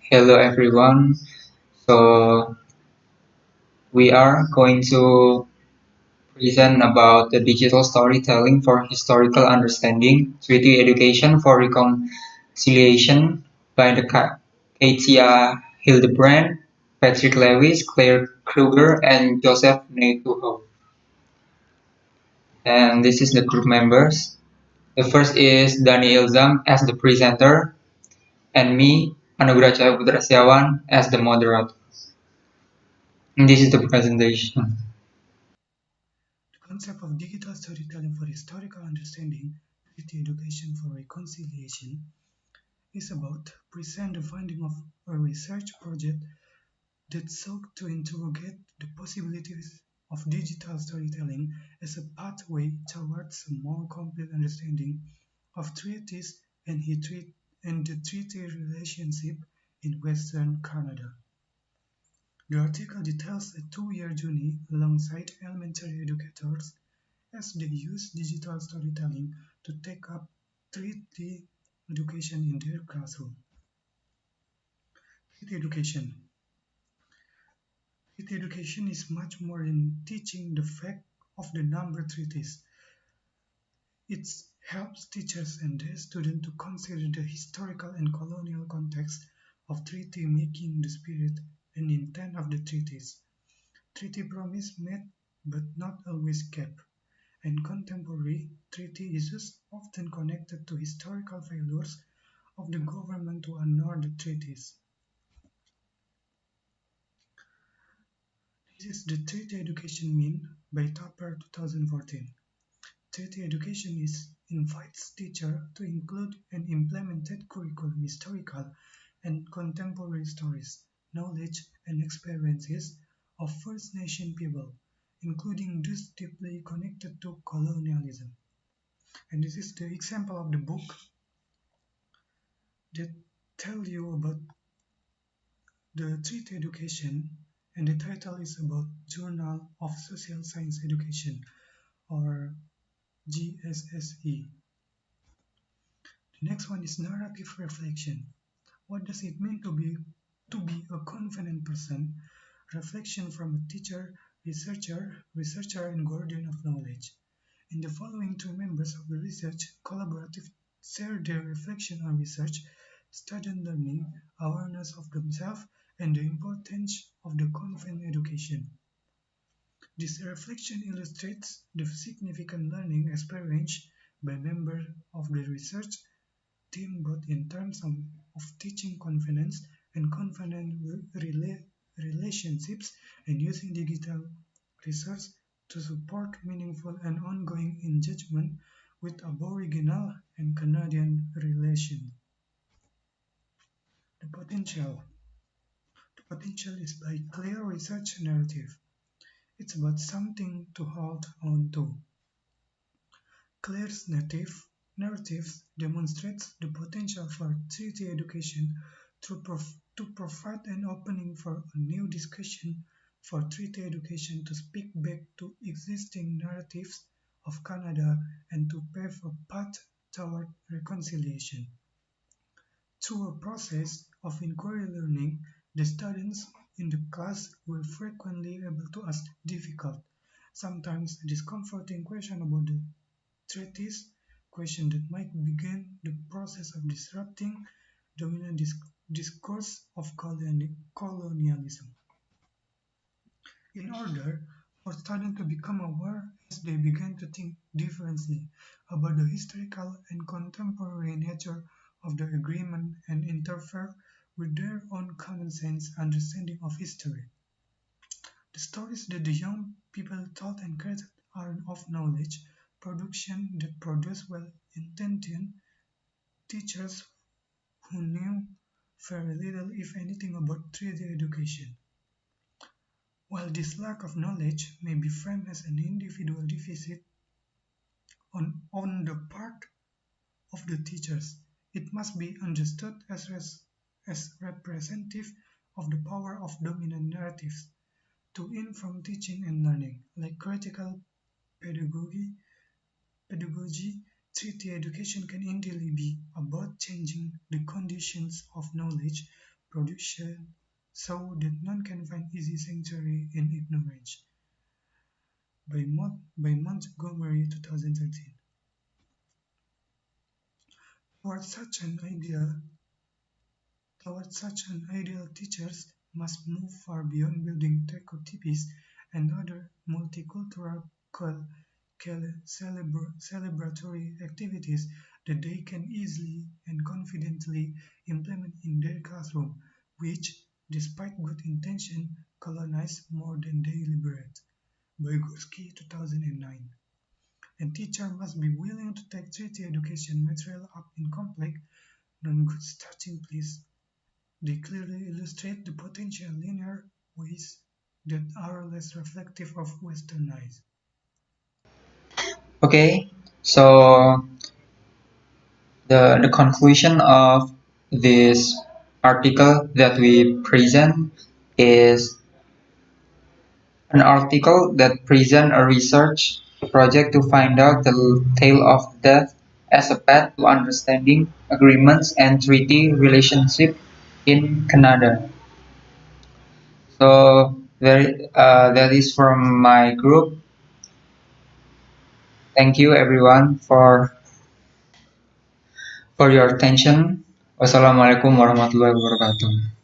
Hello everyone. So we are going to present about the digital storytelling for historical understanding, treaty education for reconciliation by the Katia Hildebrand, Patrick Lewis, Claire Kruger, and Joseph Netuho. And this is the group members. The first is Dany Ilzam as the presenter, and me, Anugerah Putrasyawan, as the moderator. And this is the presentation. The concept of digital storytelling for historical understanding with education for reconciliation is about present the finding of a research project that sought to interrogate the possibilities of digital storytelling as a pathway towards a more complete understanding of treaties and the treaty relationship in Western Canada. The article details a two-year journey alongside elementary educators as they use digital storytelling to take up treaty education in their classroom. Treaty education. Treaty education is much more than teaching the fact of the number treaties. It helps teachers and their students to consider the historical and colonial context of treaty making, the spirit and intent of the treaties. Treaty promise made but not always kept, and contemporary treaty issues often connected to historical failures of the government to honor the treaties. This is the Treaty Education Mean by Tupper 2014. Treaty education invites teachers to include an implemented curriculum historical and contemporary stories, knowledge, and experiences of First Nation people, including those deeply connected to colonialism. And this is the example of the book that tell you about the treaty education, and the title is about Journal of Social Science Education, or GSSE. The next one is narrative reflection. What does it mean to be a confident person? Reflection from a teacher, researcher, and guardian of knowledge. In the following, two members of the research collaborative share their reflection on research, student learning, awareness of themselves, and the importance of the confident education. This reflection illustrates the significant learning experience by members of the research team both in terms of teaching confidence and confident relationships and using digital research to support meaningful and ongoing engagement with Aboriginal and Canadian relations. The potential. The potential is by clear research narrative. It's about something to hold on to. Claire's narratives demonstrates the potential for treaty education to provide an opening for a new discussion for treaty education to speak back to existing narratives of Canada and to pave a path toward reconciliation. Through a process of inquiry learning, the students in the class were frequently able to ask difficult, sometimes discomforting questions about the treatise, questions that might begin the process of disrupting dominant discourse of colonialism. In order for students to become aware as they begin to think differently about the historical and contemporary nature of the agreement and interfere with their own common sense understanding of history. The stories that the young people told and created are of knowledge production that produce well-intentioned teachers who knew very little, if anything, about treaty education. While this lack of knowledge may be framed as an individual deficit on the part of the teachers, it must be understood as representative of the power of dominant narratives to inform teaching and learning, like critical pedagogy. Treaty education can indeed be about changing the conditions of knowledge production so that none can find easy sanctuary in ignorance by Montgomery 2013. Towards such an ideal, Towards such an ideal, teachers must move far beyond building stereotypes and other multicultural celebratory activities that they can easily and confidently implement in their classroom, which, despite good intention, colonize more than they liberate. By Gursky, 2009. And teacher must be willing to take treaty education material up in complex, non-good starting place. They clearly illustrate the potential linear ways that are less reflective of Western eyes. Okay, so the conclusion of this article that we present is an article that presents a research project to find out the tale of death as a path to understanding agreements and treaty relationship in Canada. So that is from my group. Thank you everyone for your attention. Wassalamualaikum warahmatullahi wabarakatuh.